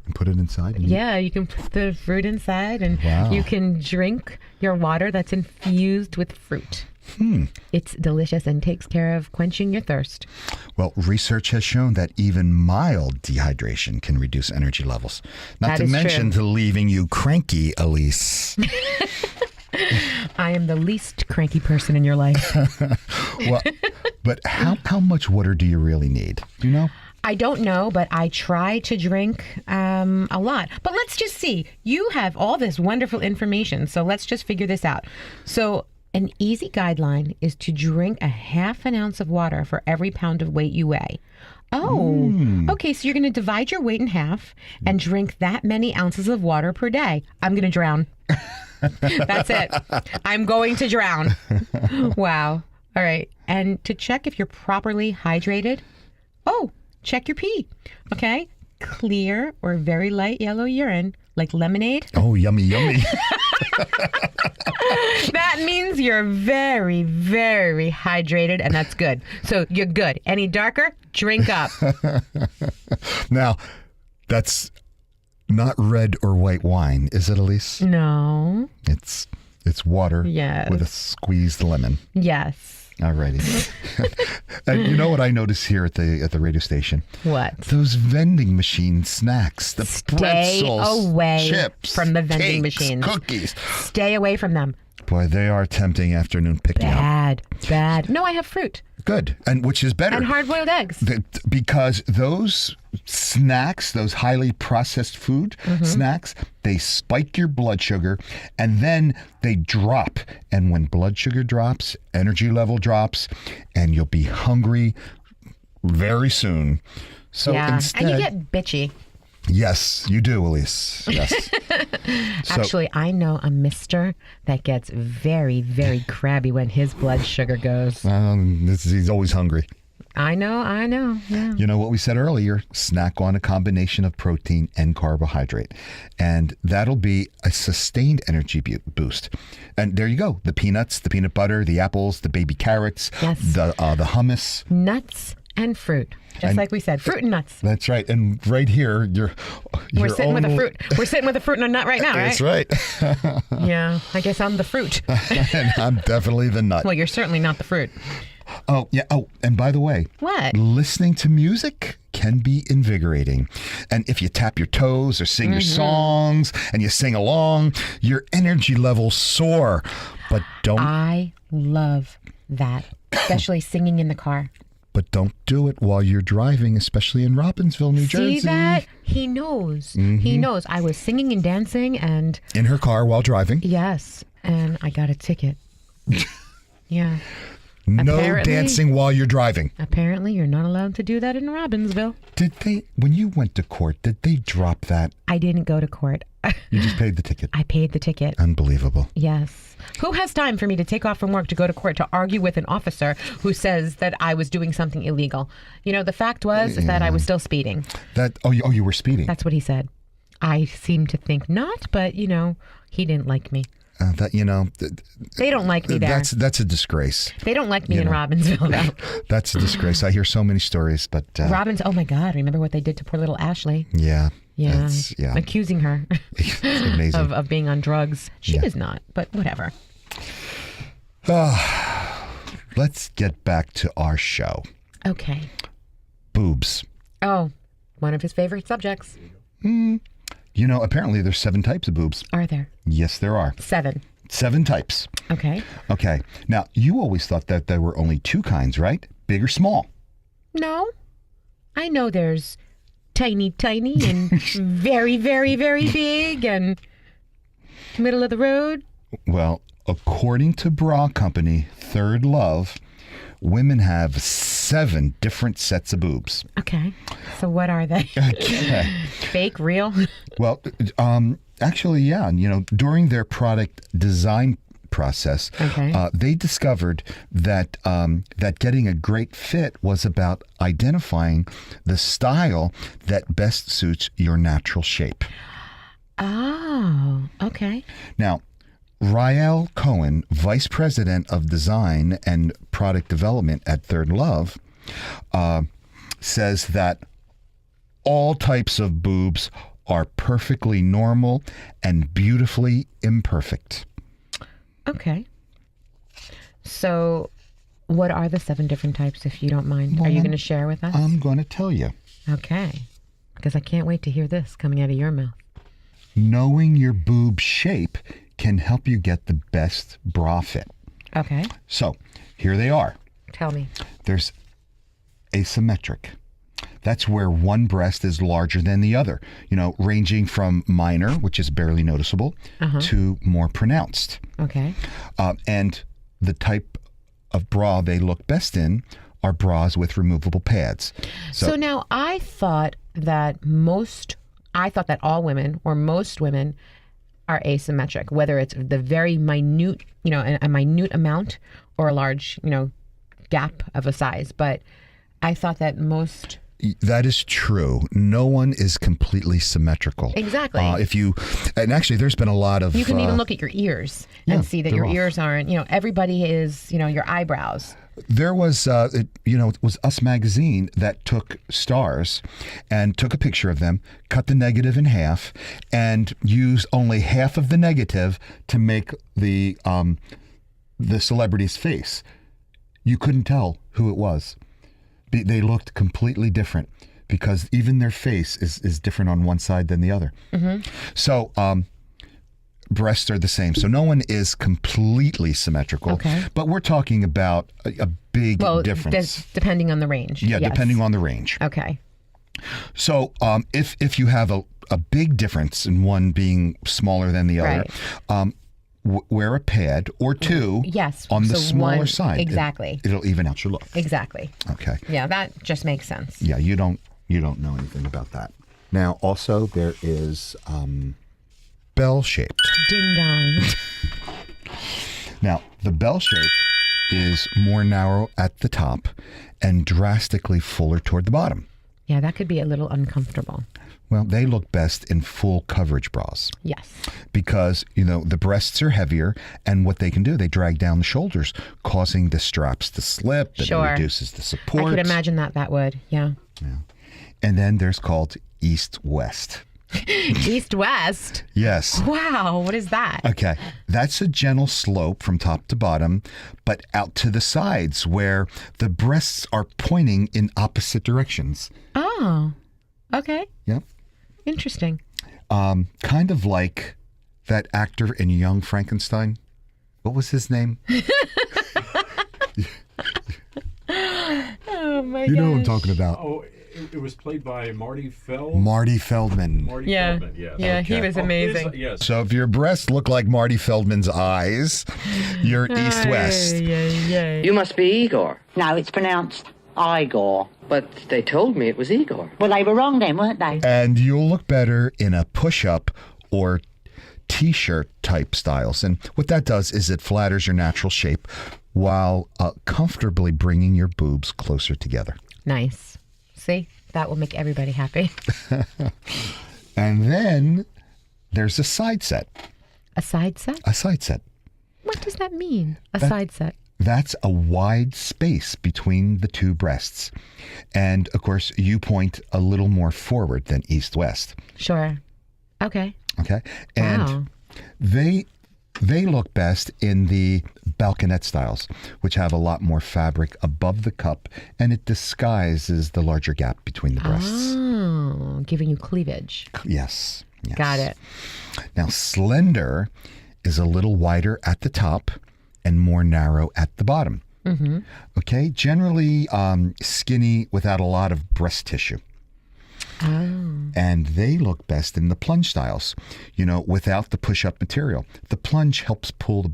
And put it inside. And Yeah, you can put the fruit inside and Wow. you can drink your water that's infused with fruit. It's delicious and takes care of quenching your thirst. Well, research has shown that even mild dehydration can reduce energy levels. Not That to is mention true. to leaving you cranky, Elise. I am the least cranky person in your life. Well, but how much water do you really need? Do you know? I don't know, but I try to drink a lot. But let's just see. You have all this wonderful information, so let's just figure this out. So an easy guideline is to drink a half an ounce of water for every pound of weight you weigh. Oh, okay. So you're going to divide your weight in half and drink that many ounces of water per day. I'm going to drown. That's it. I'm going to drown. Wow. All right. And to check if you're properly hydrated, check your pee. Okay? Clear or very light yellow urine, like lemonade. Oh, yummy, yummy. That means you're very, very hydrated, and that's good. So you're good. Any darker, drink up. Now, that's not red or white wine, is it, Elise? No. It's water Yes. with a squeezed lemon. Yes. Alrighty. And you know what I notice here at the radio station? What? Those vending machine snacks, the Stay pretzels, away chips, from the vending cakes, machines. cookies. Stay away from them. Boy, they are tempting afternoon pick-me-up. Bad. No, I have fruit Good, and which is better. and hard-boiled eggs. Because those snacks, those highly processed food snacks, they spike your blood sugar and then they drop. And when blood sugar drops, energy level drops, and you'll be hungry very soon. So instead, and you get bitchy. yes, you do, Elise. Yes. So- Actually, I know a mister that gets very, very crabby when his blood sugar goes. he's always hungry. I know. Yeah. You know what we said earlier, snack on a combination of protein and carbohydrate. And that'll be a sustained energy boost. And there you go. The peanuts, the peanut butter, the apples, the baby carrots, Yes. the hummus. Nuts and fruit. Just And- like we said, fruit and nuts. That's right. And right here, We're sitting with a fruit. We're sitting with a fruit and a nut right now, right? That's right. Yeah. I guess I'm the fruit. And I'm definitely the nut. Well, you're certainly not the fruit. Oh, yeah. Oh, and by the way, What? listening to music can be invigorating. And if you tap your toes or sing your songs and you sing along, your energy levels soar. But I love that, especially singing in the car. don't do it while you're driving, especially in Robbinsville, New Jersey. See that? He knows. He knows. I was singing and dancing, and In her car while driving. yes, and I got a ticket. Yeah. No Apparently- dancing while you're driving. Apparently, you're not allowed to do that in Robbinsville. Did they, when you went to court, did they drop that? I didn't go to court. You just paid the ticket. I paid the ticket. Unbelievable. Yes. Who has time for me to take off from work to go to court to argue with an officer who says that I was doing something illegal? You know, the fact was is that I was still speeding. You were speeding. That's what he said. I seem to think not, but, you know, he didn't like me. They don't like me there. That's a disgrace. They don't like me in Robbinsville, though. That's a disgrace. I hear so many stories, but Oh my God, remember what they did to poor little Ashley? yeah, Yeah. it's, Accusing her it's amazing. of being on drugs. She was not, but whatever. Let's get back to our show. Okay. Boobs. Oh, one of his favorite subjects. You know, apparently there's 7 types of boobs. Are there? Yes, there are. 7. 7 types. Okay. Okay. Now, you always thought that there were only 2 kinds, right? Big or small? No. I know there's tiny and very, very, very big and middle of the road. Well, according to bra company Third Love, women have 7 different sets of boobs. Okay. So what are they? Okay. Fake, real? Well, actually, yeah. You know, during their product design process, Okay. They discovered that that getting a great fit was about identifying the style that best suits your natural shape. Oh, okay. Now, Rael Cohen, Vice President of Design and Product Development at Third Love, says that all types of boobs are perfectly normal and beautifully imperfect. Okay. So what are the 7 different types, if you don't mind? Are you Well, going to share with us? I'm going to tell you. Okay. Because I can't wait to hear this coming out of your mouth. Knowing your boob shape can help you get the best bra fit. Okay. So, here they are. Tell me. There's asymmetric. That's where one breast is larger than the other, you know, ranging from minor, which is barely noticeable, to more pronounced. Okay. And the type of bra they look best in are bras with removable pads. So now I thought that all women or most women are asymmetric, whether it's the very minute, you know, a minute amount or a large, you know, gap of a size, but I thought that most. That is true. No one is completely symmetrical. Exactly. And actually, there's been a lot of. You can even look at your ears and see that they're your off. ears aren't. Everybody is. Your eyebrows. There was, it was Us Magazine that took stars and took a picture of them, cut the negative in half, and used only half of the negative to make the celebrity's face. You couldn't tell who it was. They looked completely different because even their face is different on one side than the other. Mm-hmm. So breasts are the same. So no one is completely symmetrical. Okay. But we're talking about a big difference. Depending on the range. Yeah, Yes. depending on the range. Okay. So if you have a big difference in one being smaller than the other, Right. Wear a pad or two Yes. on the So smaller one- side. exactly. It'll even out your look. Exactly. Okay. Yeah, that just makes sense. Yeah, you don't know anything about that. Now, also there is bell shaped. Ding dong. Now, the bell shape is more narrow at the top and drastically fuller toward the bottom. Yeah, that could be a little uncomfortable. Well, they look best in full coverage bras Yes. because, the breasts are heavier and what they can do, they drag down the shoulders, causing the straps to slip and Sure. it reduces the support. I could imagine that would. Yeah. And then there's called east-west. East-west. Yes. Wow. What is that? Okay. That's a gentle slope from top to bottom, but out to the sides where the breasts are pointing in opposite directions. Oh. Okay. Yep. Interesting. Kind of like that actor in Young Frankenstein. What was his name? Oh my You god. know what I'm talking about. Oh, it was played by Marty Feldman. Marty Feldman. Marty Yeah. Feldman, yes. Yeah, he Okay. was amazing. Yes. So if your breasts look like Marty Feldman's eyes, you're east-west. You must be Igor. No, it's pronounced Igor. But they told me it was Igor. Well, they were wrong then, weren't they? And you'll look better in a push-up or t-shirt type styles. And what that does is it flatters your natural shape while comfortably bringing your boobs closer together. Nice. See, that will make everybody happy. And then there's a side set. A side set? A side set. What does that mean? A side set? That's a wide space between the two breasts. And of course, you point a little more forward than east-west. Sure. Okay. Okay. Wow. And they look best in the balconette styles, which have a lot more fabric above the cup, and it disguises the larger gap between the breasts. Oh, giving you cleavage. Yes. Got it. Now, slender is a little wider at the top and more narrow at the bottom. Mm-hmm. Okay. Generally skinny without a lot of breast tissue. Oh. And they look best in the plunge styles, without the push-up material. The plunge helps pull the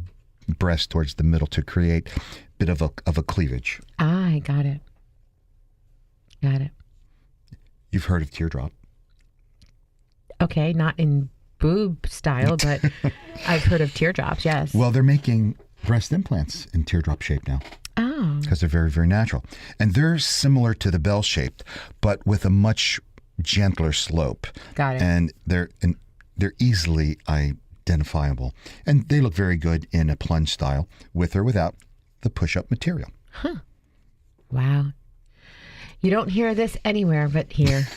breast towards the middle to create a bit of a cleavage. I got it. Got it. You've heard of teardrop. Okay, not in boob style, but I've heard of teardrops, yes. Well, they're making breast implants in teardrop shape now Oh. because they're very, very natural. And they're similar to the bell-shaped, but with a much gentler slope. Got it. And they're easily identifiable. And they look very good in a plunge style, with or without the push-up material. Wow. You don't hear this anywhere but here.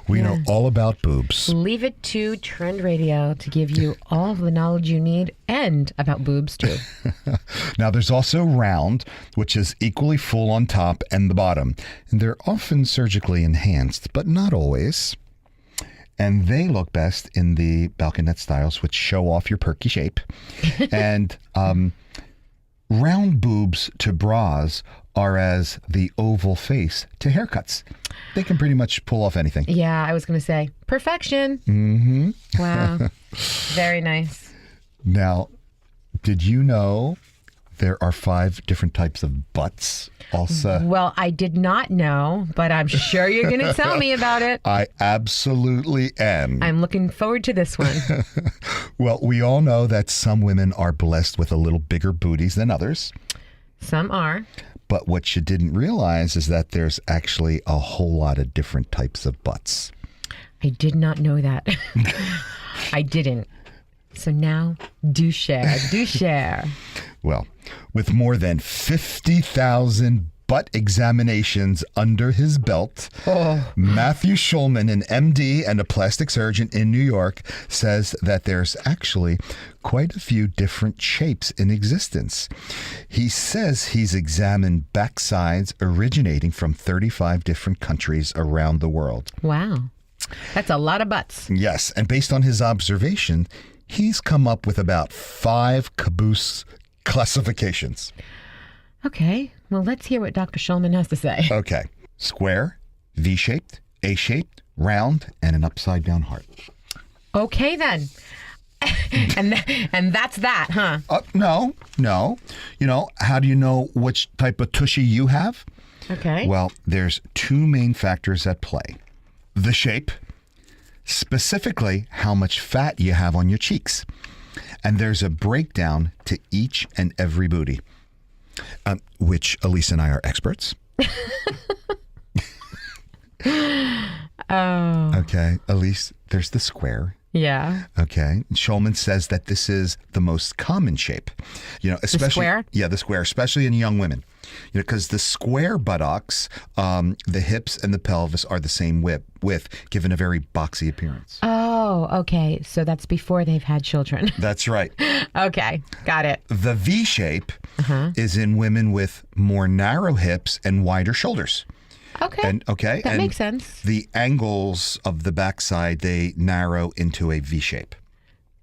We know all about boobs. Leave it to Trend Radio to give you all the knowledge you need and about boobs too. Now, there's also round, which is equally full on top and the bottom. And they're often surgically enhanced, but not always. And they look best in the balconette styles, which show off your perky shape. And round boobs to bras are as the oval face to haircuts. They can pretty much pull off anything. Yeah, I was going to say perfection. Mm-hmm. Wow. Very nice. Now, did you know there are 5 different types of butts also? Well, I did not know, but I'm sure you're going to tell me about it. I absolutely am. I'm looking forward to this one. Well, we all know that some women are blessed with a little bigger booties than others. Some are. But what you didn't realize is that there's actually a whole lot of different types of butts. I did not know that. I didn't. So now, do share. Do share. Well, with more than 50,000 butt examinations under his belt, Matthew Schulman, an MD and a plastic surgeon in New York, says that there's actually quite a few different shapes in existence. He says he's examined backsides originating from 35 different countries around the world. Wow. That's a lot of butts. Yes, and based on his observation, he's come up with about 5 caboose classifications. Okay. Well, let's hear what Dr. Schulman has to say. Okay. Square, V-shaped, A-shaped, round, and an upside-down heart. Okay, then. and that's that, huh? No. You know, how do you know which type of tushy you have? Okay. Well, there's 2 main factors at play. The shape, specifically how much fat you have on your cheeks. And there's a breakdown to each and every booty, which Elise and I are experts. Oh. Okay, Elise, there's the square. Yeah. Okay. Schulman says that this is the most common shape. You know, especially square? Yeah, the square, especially in young women. You know, because the square buttocks, the hips and the pelvis are the same width, given a very boxy appearance. Oh, okay. So that's before they've had children. That's right. Okay. Got it. The V shape is in women with more narrow hips and wider shoulders. Okay. That makes sense. The angles of the backside, they narrow into a V shape.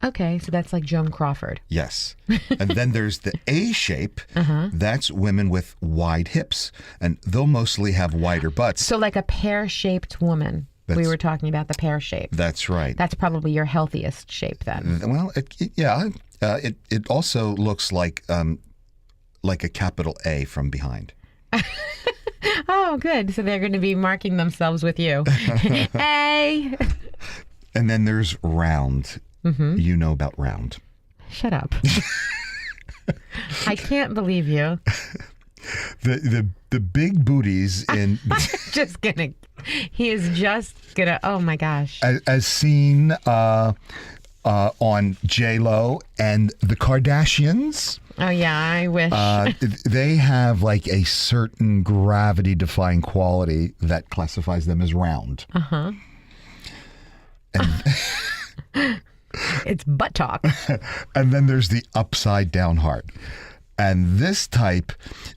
Okay. So that's like Joan Crawford. Yes. And then there's the A shape. That's women with wide hips, and they'll mostly have wider butts. So like a pear-shaped woman. We were talking about the pear shape. That's right. That's probably your healthiest shape then. Well, it also looks like a capital A from behind. Oh, good. So they're going to be marking themselves with you. Hey. And then there's round. You know about round. Shut up. I can't believe you. The big booties in He is just gonna. Oh my gosh. as seen on J-Lo and the Kardashians. Oh yeah, I wish. They have like a certain gravity-defying quality that classifies them as round. It's butt talk. And then there's the upside-down heart. And this type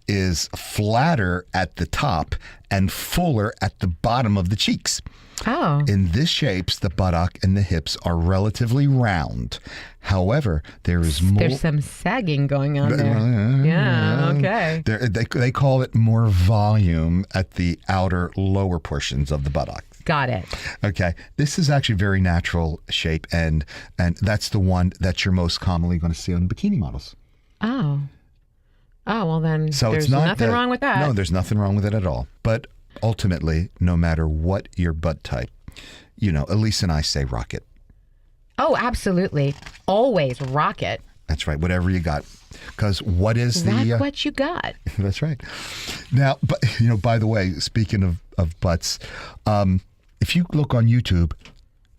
is flatter at the top and fuller at the bottom of the cheeks. Oh. In this shapes, the buttock and the hips are relatively round. However, there's some sagging going on there. Yeah, okay. They call it more volume at the outer lower portions of the buttock. Got it. Okay. This is actually very natural shape, and that's the one that you're most commonly going to see on bikini models. Oh. Oh, well then So there's it's not nothing wrong with that. No, there's nothing wrong with it at all. But ultimately, no matter what your butt type, you know, Elise and I say rock it. Oh, absolutely. Always rock it. That's right. Whatever you got. Because what is Rock what you got. That's right. Now, but you know, by the way, speaking of butts, if you look on YouTube,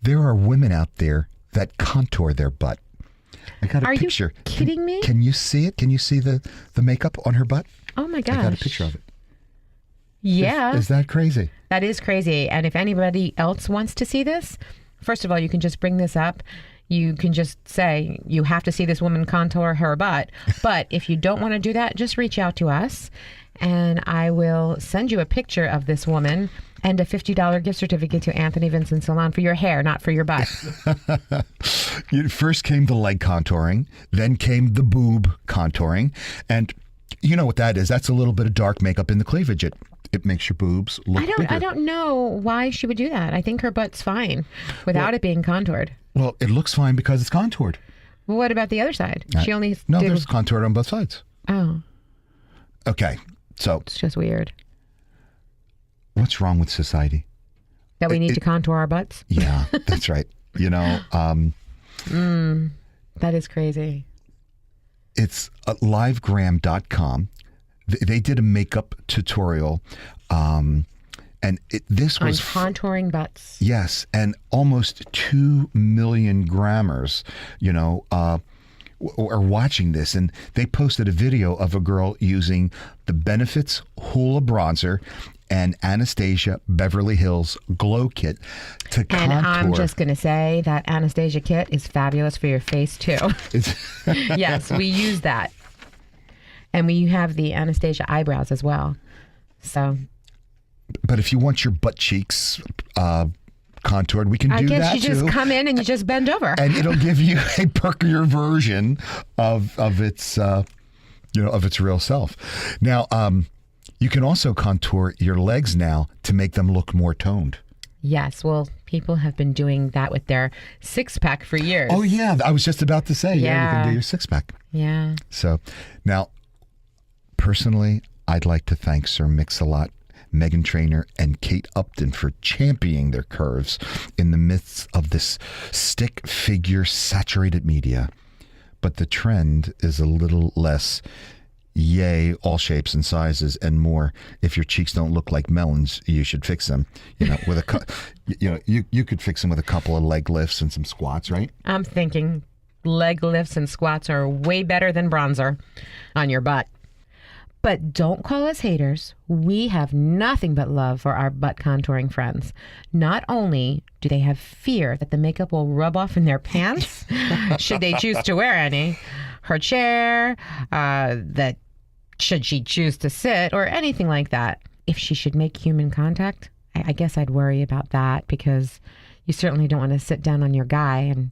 there are women out there that contour their butt. I got a picture. Are you kidding me? Can you see it? Can you see the makeup on her butt? Oh my gosh. I got a picture of it. Yeah. Is that crazy? That is crazy. And if anybody else wants to see this, first of all, you can just bring this up. You can just say, you have to see this woman contour her butt. But if you don't want to do that, just reach out to us and I will send you a picture of this woman and a $50 gift certificate to Anthony Vincent Salon for your hair, not for your butt. First came the leg contouring, then came the boob contouring. And you know what that is? That's a little bit of dark makeup in the cleavage. It makes your boobs look bigger. I don't know why she would do that. I think her butt's fine without it being contoured. Well, it looks fine because it's contoured. Well, what about the other side? She only there's contoured on both sides. Oh. Okay, so it's just weird. What's wrong with society? That we need to contour our butts? Yeah, that's right. You know, that is crazy. It's livegram.com. they did a makeup tutorial, and this On was contouring butts. yes, and almost 2 million grammars, are watching this, and they posted a video of a girl using the Benefits Hoola bronzer and Anastasia Beverly Hills Glow Kit to contour. And I'm just going to say that Anastasia kit is fabulous for your face, too. Yes, we use that. And we have the Anastasia eyebrows as well. So, But if you want your butt cheeks contoured, we can I do that guess you too. just come in and you just bend over. And it'll give you a perkier version of its of its real self. Now, you can also contour your legs now to make them look more toned. Yes, well, people have been doing that with their six-pack for years. Oh yeah, I was just about to say, you can do your 6-pack. Yeah. So now, personally, I'd like to thank Sir Mix-a-Lot, Meghan Trainor, and Kate Upton for championing their curves in the midst of this stick figure saturated media. But the trend is a little less, yay, all shapes and sizes and more. If your cheeks don't look like melons, you should fix them. With you could fix them with a couple of leg lifts and some squats, right? I'm thinking leg lifts and squats are way better than bronzer on your butt. But don't call us haters. We have nothing but love for our butt contouring friends. Not only do they have fear that the makeup will rub off in their pants, should they choose to wear any, her chair, that should she choose to sit, or anything like that. If she should make human contact, I guess I'd worry about that, because you certainly don't want to sit down on your guy and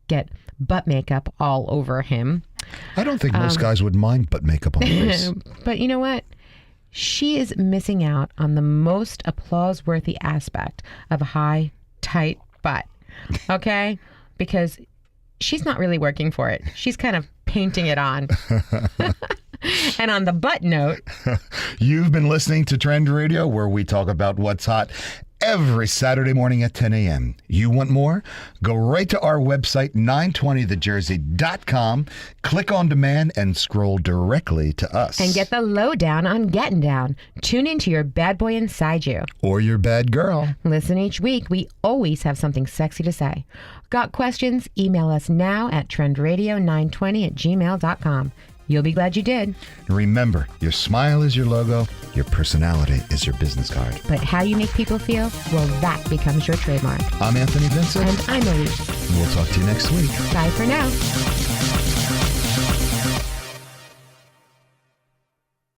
get butt makeup all over him. I don't think most guys would mind butt makeup on the face. But you know what? She is missing out on the most applause-worthy aspect of a high, tight butt. Okay? Because she's not really working for it. She's kind of painting it on. And on the butt note, You've been listening to Trend Radio, where we talk about what's hot every Saturday morning at 10 a.m. You want more? Go right to our website, 920thejersey.com, click on demand, and scroll directly to us. and get the lowdown on getting down. Tune into your bad boy inside you. Or your bad girl. Listen each week. We always have something sexy to say. Got questions? Email us now at trendradio920@gmail.com. You'll be glad you did. Remember, your smile is your logo, your personality is your business card. But how you make people feel, well, that becomes your trademark. I'm Anthony Vincent. And I'm Elise. We'll talk to you next week. Bye for now.